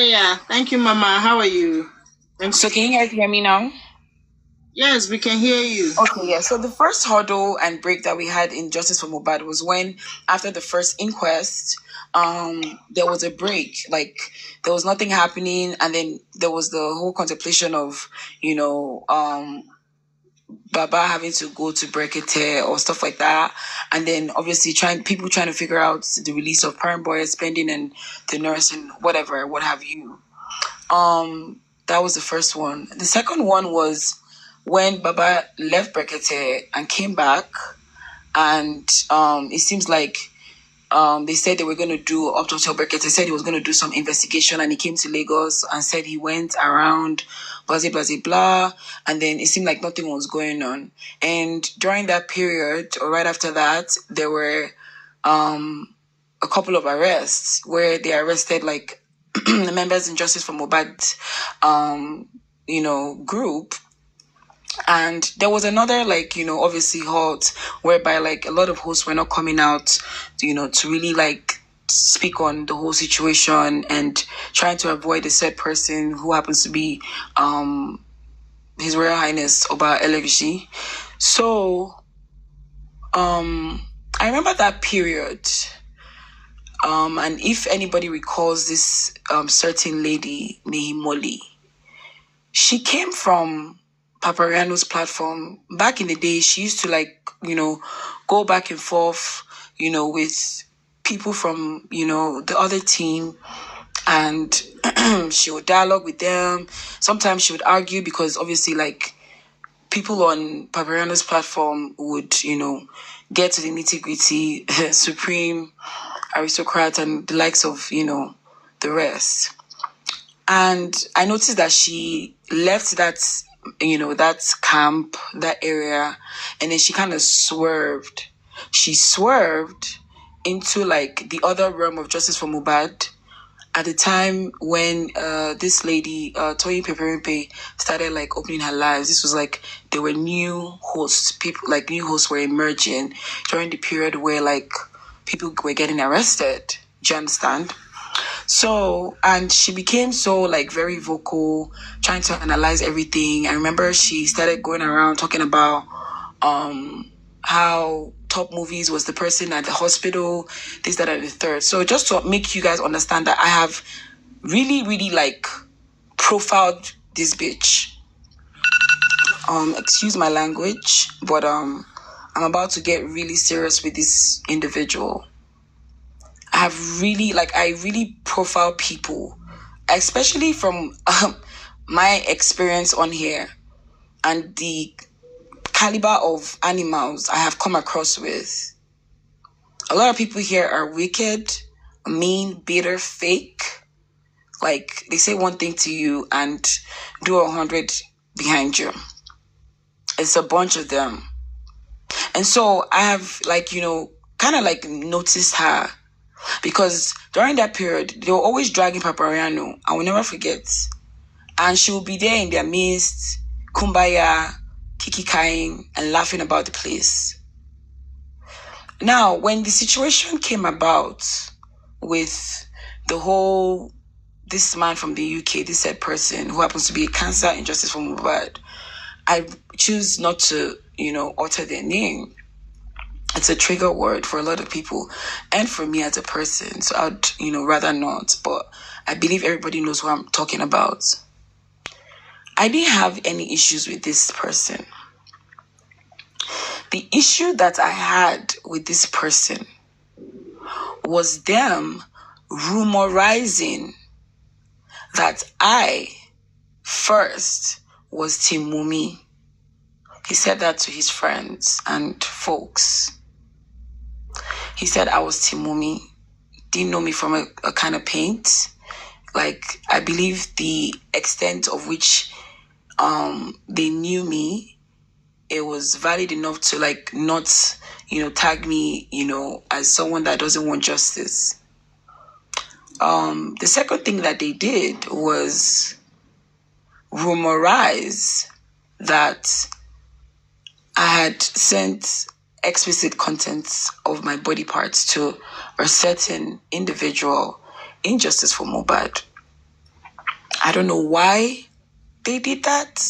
Yeah, thank you, Mama. How are you? So can you guys hear me now? Yes, we can hear you. Okay, yeah. So the first hurdle and break that we had in Justice for Mohbad was when, after the first inquest, there was a break. Like there was nothing happening, and then there was the whole contemplation of, Baba having to go to brekete or stuff like that, and then obviously people trying to figure out the release of Parent Boy spending and the nurse and whatever, what have you. That was the first one. The second one was when Baba left brekete and came back, and it seems like they said they were going to do up to Brekete said he was going to do some investigation, and he came to Lagos and said he went around blah blah blah blah, and then it seemed like nothing was going on. And during that period, or right after that, there were a couple of arrests where they arrested like the members in Justice for Mohbad group. And there was another, obviously halt whereby like a lot of hosts were not coming out, to really like speak on the whole situation, and trying to avoid the said person who happens to be His Royal Highness Oba Elegushi. So I remember that period. And if anybody recalls this certain lady, Nehimoli, she came from Papariano's platform. Back in the day, she used to go back and forth, with people from, the other team, and she would dialogue with them. Sometimes she would argue because obviously people on Papariano's platform would, get to the nitty-gritty, supreme aristocrat and the likes of, the rest. And I noticed that she left that camp, that area, and then she kind of swerved. She swerved into the other realm of Justice for Mohbad at the time when this lady, Toyin Peperimpe, started opening her lives. This was there were new hosts, new hosts were emerging during the period where people were getting arrested. Do you understand? So, and she became so very vocal, trying to analyze everything. I remember she started going around talking about how Top Movies was the person at the hospital, this, that, and the third. So just to make you guys understand that I have really, really profiled this bitch. Excuse my language, but I'm about to get really serious with this individual. I really profile people, especially from my experience on here and the caliber of animals I have come across with. A lot of people here are wicked, mean, bitter, fake. They say one thing to you and do 100 behind you. It's a bunch of them. And so I have noticed her. Because during that period, they were always dragging Papariano. I will never forget. And she will be there in their midst, kumbaya, kikikaing, and laughing about the place. Now, when the situation came about with the whole, this man from the UK, this said person who happens to be a cancer in Justice for Mohbad, I choose not to, utter their name. It's a trigger word for a lot of people and for me as a person. So I'd, rather not. But I believe everybody knows who I'm talking about. I didn't have any issues with this person. The issue that I had with this person was them rumorizing that I first was Team Wummi. He said that to his friends and folks. He said I was Team Wummi. Didn't know me from a kind of paint. I believe the extent of which they knew me, it was valid enough to not, tag me, as someone that doesn't want justice. The second thing that they did was rumorize that I had sent explicit contents of my body parts to a certain individual in Justice for Mohbad. I don't know why they did that.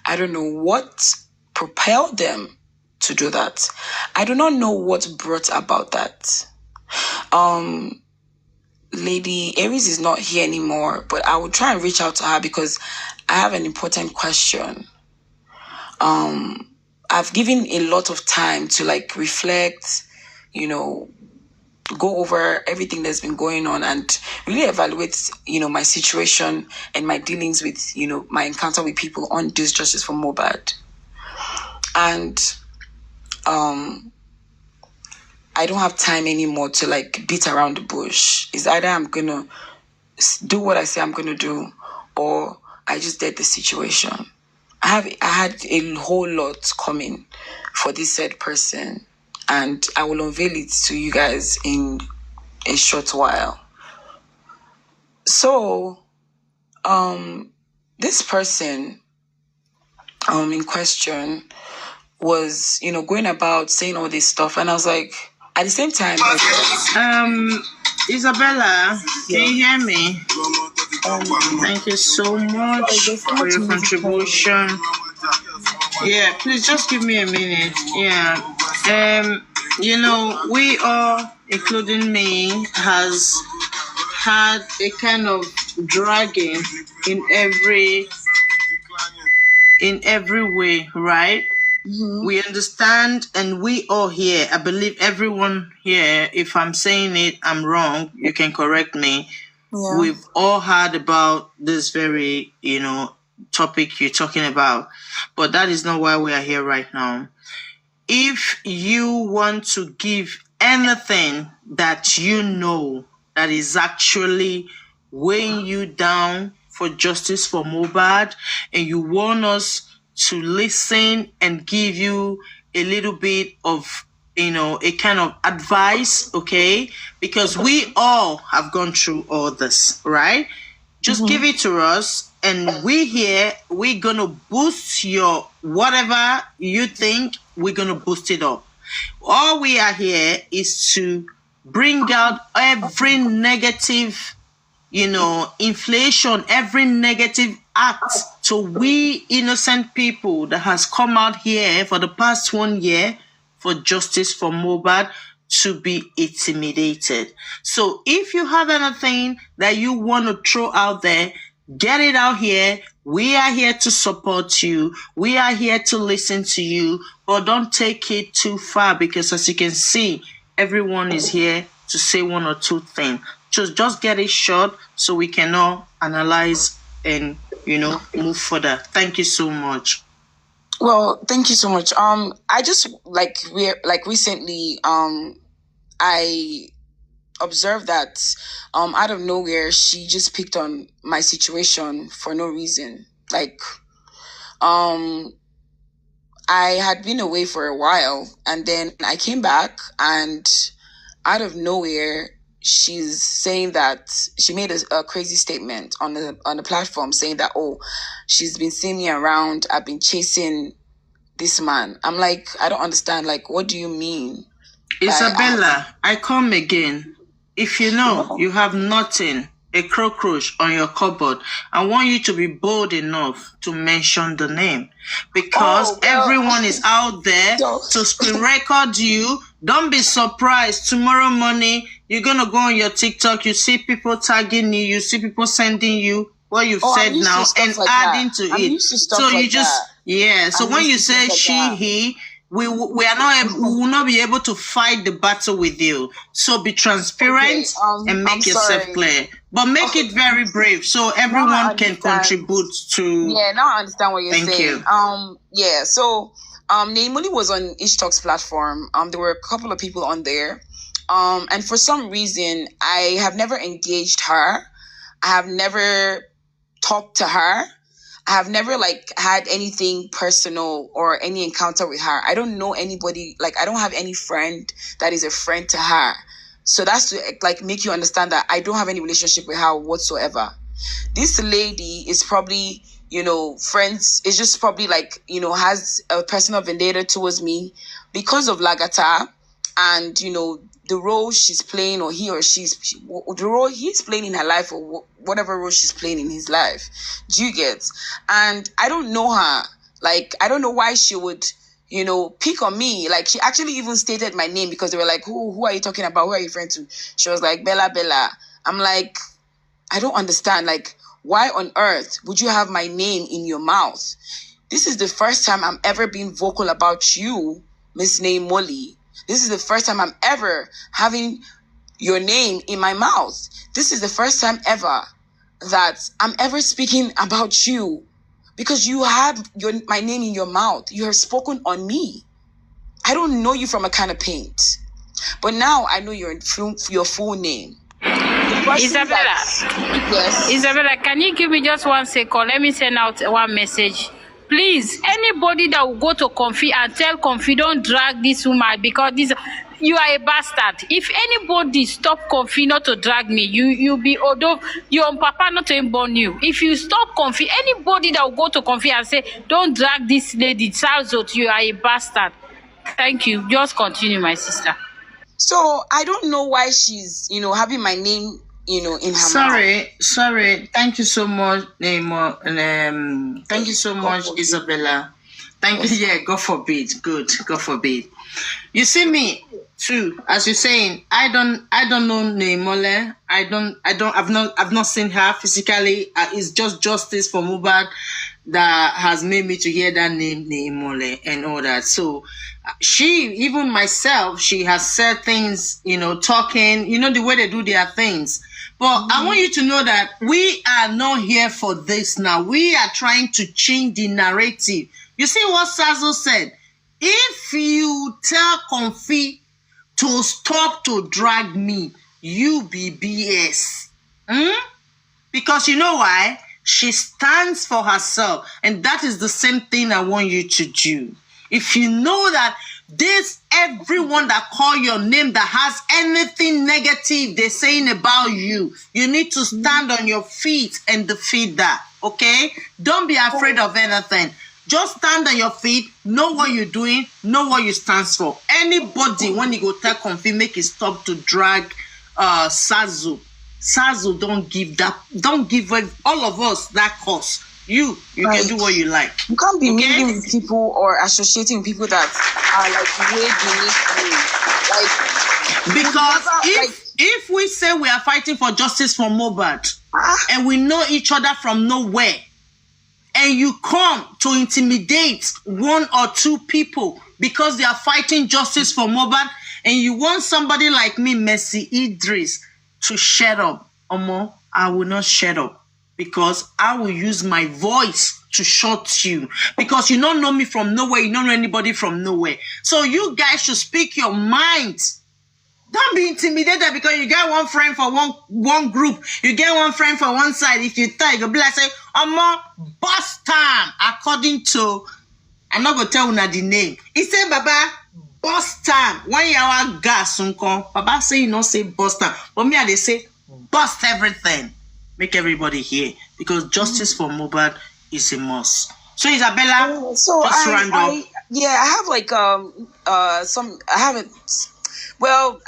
I don't know what propelled them to do that. I do not know what brought about that. Lady Aries is not here anymore, but I will try and reach out to her because I have an important question. I've given a lot of time to like reflect, go over everything that's been going on and really evaluate, my situation and my dealings with, my encounter with people on this Justice for Mohbad. And I don't have time anymore to like beat around the bush. It's either I'm gonna do what I say I'm gonna do, or I just dead the situation. I had a whole lot coming for this said person, and I will unveil it to you guys in a short while. So, this person in question was, going about saying all this stuff, and I was like, at the same time, Isabella, can you hear me? Thank you so much for your contribution. Yeah, please just give me a minute. Yeah. We all, including me, has had a kind of dragging in every way, right? Mm-hmm. We understand, and we all here, I believe everyone here, if I'm saying it, I'm wrong, you can correct me. Yeah. We've all heard about this very, topic you're talking about, but that is not why we are here right now. If you want to give anything that you know that is actually weighing you down for Justice for Mohbad, and you want us to listen and give you a little bit of, a kind of advice, okay? Because we all have gone through all this, right? Just give it to us, and we're going to boost your whatever you think, we're going to boost it up. All we are here is to bring out every negative, inflation, every negative act to we innocent people that has come out here for the past 1 year for Justice for Mohbad to be intimidated. So if you have anything that you want to throw out there, get it out here. We are here to support you. We are here to listen to you, but don't take it too far, because as you can see, everyone is here to say one or two things. Just get it short so we can all analyze and, move further. Thank you so much. Well, thank you so much. I just recently, I observed that out of nowhere she just picked on my situation for no reason. Like, I had been away for a while, and then I came back, and out of nowhere she's saying that she made a crazy statement on the platform, saying that, she's been seeing me around, I've been chasing this man. I'm like, I don't understand. Like, what do you mean? Isabella, I come again. If you have nothing, a cockroach on your cupboard, I want you to be bold enough to mention the name, because everyone is out there to screen record you. Don't be surprised. Tomorrow morning, you're going to go on your TikTok. You see people tagging you. You see people sending you what you've said now and like adding to it. So you just, So when you say she, he, we will not be able to fight the battle with you. So be transparent and make yourself clear. But make it very brave so everyone can contribute to. Yeah, now I understand what you're saying. Thank you. So Naimuli was on Ishtalk's platform. There were a couple of people on there. And for some reason, I have never engaged her. I have never talked to her. I have never had anything personal or any encounter with her. I don't know anybody, I don't have any friend that is a friend to her. So that's to make you understand that I don't have any relationship with her whatsoever. This lady is probably, friends, is just probably has a personal vendetta towards me because of Lagata. and the role she's playing, or he or the role he's playing in her life, or whatever role she's playing in his life. Do you get? And I don't know her. Like, I don't know why she would, pick on me. Like, she actually even stated my name, because they were like, who are you talking about? Who are you referring to? She was like, Bella. I'm like, I don't understand. Like, why on earth would you have my name in your mouth? This is the first time I'm ever being vocal about you, Miss Name Molly. This is the first time I'm ever having your name in my mouth. This is the first time ever that I'm ever speaking about you, because you have my name in your mouth. You have spoken on me. I don't know you from a can of paint, but now I know your full name. Isabella. Yes. Isabella, can you give me just 1 second? Let me send out one message. Please, anybody that will go to Comfy and tell Comfy, don't drag this woman, because you are a bastard. If anybody stop Comfy not to drag me, you be although your papa not to born you. If you stop Comfy, anybody that will go to Comfy and say, don't drag this lady, Salzot, you are a bastard. Thank you. Just continue, my sister. So I don't know why she's, having my name, in her mouth. Sorry. Thank you so much, Nemo. Thank you so much, Isabella. Thank you. Yeah, God forbid. Good. God forbid. You see me too, as you're saying. I don't know Neymole. I've not seen her physically. It's just Justice for Mohbad that has made me to hear that name, Neymole, and all that. So even myself, she has said things, talking, the way they do their things. But I want you to know that we are not here for this now. We are trying to change the narrative. You see what Sazo said? If you tell Comfy to stop to drag me, you be BS. Because you know why? She stands for herself. And that is the same thing I want you to do. If you know that everyone that call your name that has anything negative they're saying about you, you need to stand on your feet and defeat that, okay? Don't be afraid of anything. Just stand on your feet, know what you're doing, know what you stand for. Anybody, when you go tell Comfy, make it stop to drag Sazu. Sazu, don't give all of us that cause. You can do what you like. You can't be meeting with people or associating with people that are like way beneath you. Because if we say we are fighting for justice for Mohbad and we know each other from nowhere, and you come to intimidate 1 or 2 people because they are fighting justice for Mohbad, and you want somebody like me, Mercy Idris, to shut up, Omo, I will not shut up. Because I will use my voice to shut you. Because you don't know me from nowhere. You don't know anybody from nowhere. So you guys should speak your mind. Don't be intimidated because you get one friend for one group. You get one friend for one side. If you tell, you'll be like, say, boss time. According to, I'm not going to tell you the name. He said, Baba, boss time. 1 hour gas. Baba say, you don't say boss time. But me, they say, bust everything. Make everybody hear, because justice for Mohbad is a must. So Isabella, I have like I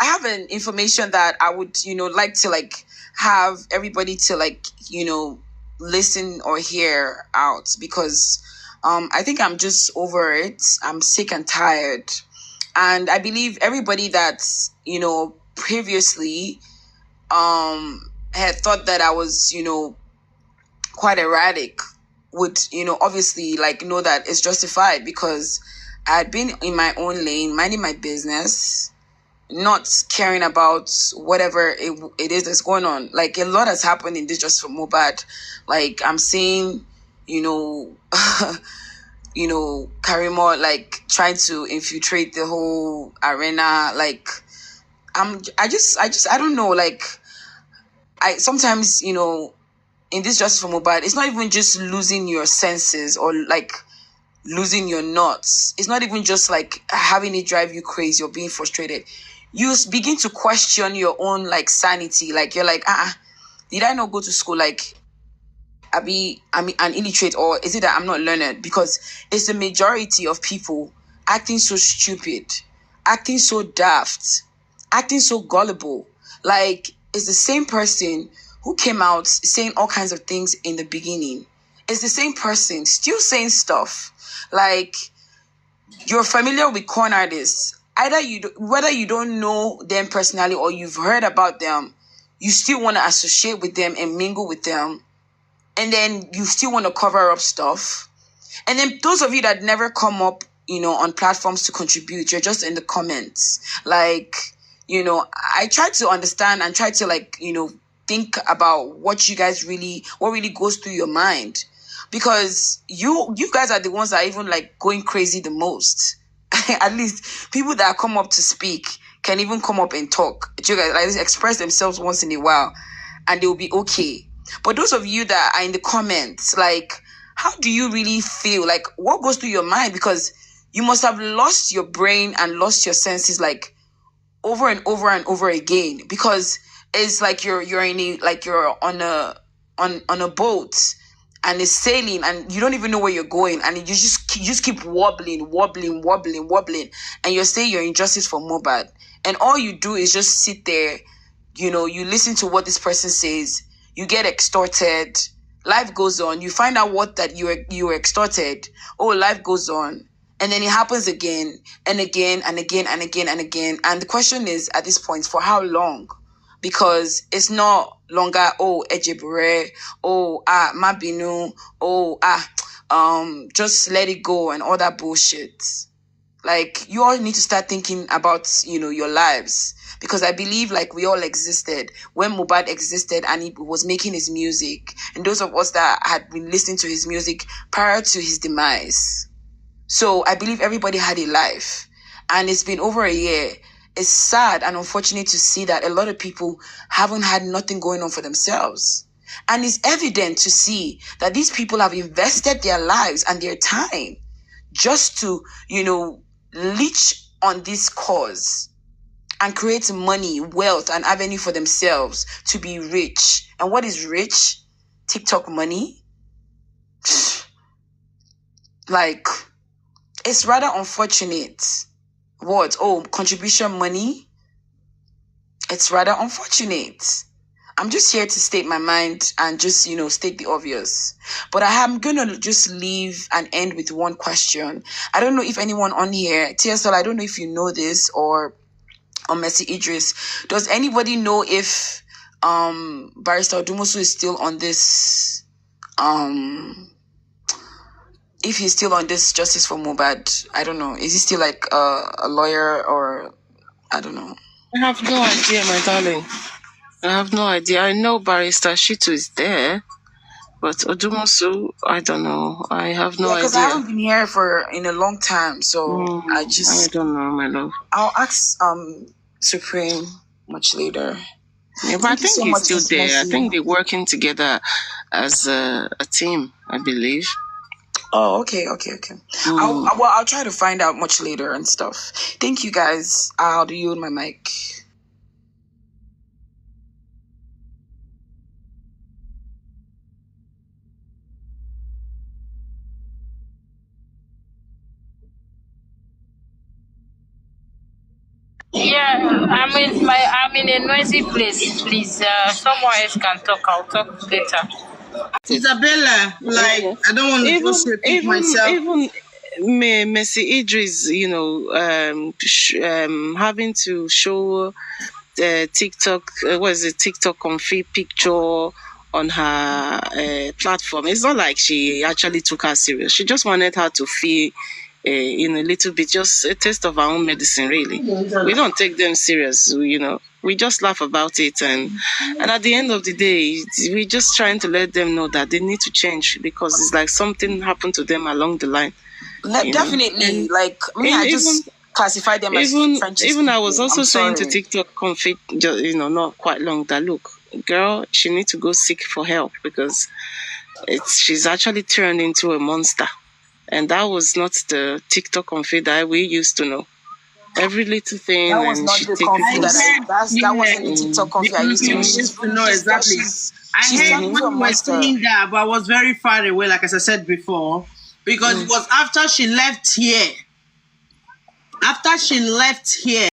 have an information that I would like to like have everybody to like listen or hear out, because I think I'm just over it. I'm sick and tired, and I believe everybody that's previously had thought that I was, quite erratic would, obviously like know that it's justified, because I had been in my own lane, minding my business, not caring about whatever it is that's going on. Like, a lot has happened in this just for Mohbad. Like, I'm seeing, Karimo like trying to infiltrate the whole arena. Like, I don't know, like, I sometimes, in this justice for Mohbad, it's not even just losing your senses or like losing your nuts. It's not even just like having it drive you crazy or being frustrated. You begin to question your own like sanity. Like, you're like, did I not go to school? Like, I'm an illiterate, or is it that I'm not learned? Because it's the majority of people acting so stupid, acting so daft, acting so gullible. Like, it's the same person who came out saying all kinds of things in the beginning. It's the same person still saying stuff. Like, you're familiar with con artists. Whether you don't know them personally or you've heard about them, you still want to associate with them and mingle with them. And then you still want to cover up stuff. And then those of you that never come up, on platforms to contribute, you're just in the comments. Like, I try to understand and try to think about what really goes through your mind. Because you guys are the ones that are even going crazy the most. At least people that come up to speak can even come up and talk. You guys express themselves once in a while and they'll be okay. But those of you that are in the comments, how do you really feel? What goes through your mind? Because you must have lost your brain and lost your senses over and over and over again. Because it's like you're on a boat and it's sailing and you don't even know where you're going, and you just keep wobbling, and you're saying you're in justice for Mohbad, and all you do is just sit there, you listen to what this person says, you get extorted, life goes on, you find out that you were extorted, life goes on, and then it happens again and again and again and again and again. And the question is, at this point, for how long? Because it's not longer, ejebure, mabinu, just let it go and all that bullshit. You all need to start thinking about, your lives. Because I believe we all existed when Mohbad existed and he was making his music. And those of us that had been listening to his music prior to his demise. So I believe everybody had a life. And it's been over a year. It's sad and unfortunate to see that a lot of people haven't had nothing going on for themselves. And it's evident to see that these people have invested their lives and their time just to, leech on this cause and create money, wealth, and avenue for themselves to be rich. And what is rich? TikTok money? It's rather unfortunate. What? Contribution money? It's rather unfortunate. I'm just here to state my mind and just, state the obvious. But I am going to just leave and end with one question. I don't know if anyone on here, TSL, I don't know if you know this, or Mercy Idris. Does anybody know if Barrister Odumosu is still on this, if he's still on this justice for Mohbad? I don't know. Is he still a lawyer, or I don't know? I have no idea, my darling. I have no idea. I know Barrister Shitu is there, but Odumosu, I don't know. I have no idea. Because I haven't been here in a long time, so I don't know, my love. I'll ask Supreme much later. Yeah, but I think he's still there. I think they're working together as a team, I believe. Oh, okay. I'll try to find out much later and stuff. Thank you, guys. I'll yield my mic. Yeah, I'm in a noisy place. Please, someone else can talk. I'll talk later. Isabella, I don't want to just repeat myself. Even Mercy Idris, having to show the TikTok, TikTok config picture on her platform. It's not like she actually took her serious. She just wanted her to feel a little bit, just a taste of our own medicine, really. We don't take them serious, we just laugh about it, and at the end of the day, we're just trying to let them know that they need to change, because it's like something happened to them along the line. Definitely, I just classify them as friendships. Even I was also saying to TikTok config, not quite long, that look, girl, she needs to go seek for help, because she's actually turned into a monster. And that was not the TikTok config that we used to know. Every little thing. That was not the config that wasn't the TikTok config I used to know. Exactly. I heard when you were saying that, but I was very far away, as I said before, because it was after she left here. after she left here,